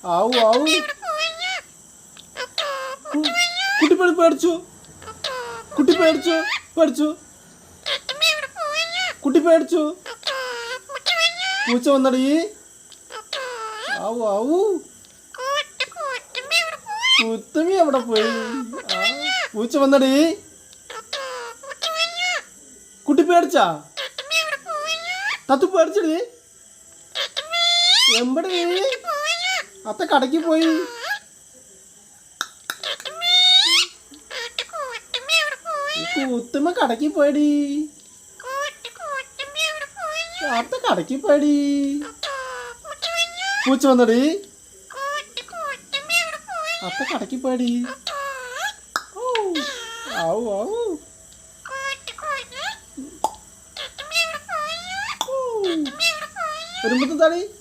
ആവു ആവു. കുട്ടി പേടിച്ചു. കുട്ടി പേടിച്ചു. കുട്ടി പേടിച്ചു. പൂച്ച വന്നടി. ആവു ആവു. കുത്തുമി എവിടെ പോയി? പൂച്ച വന്നടി. കുട്ടി പേടിച്ചാ? തത്തു പേടിച്ചടി. എമ്പടി അത്ത കടക്ക് പോയി. കുത്തുമ്മ കടക്ക് പോയടി. അത്ത കടക്ക് പോയടി. പൂച്ച വന്നടി. അത്ത കടക്ക് പോയടി. ആവു ആവു. വരുമ്പത്തെ താടി.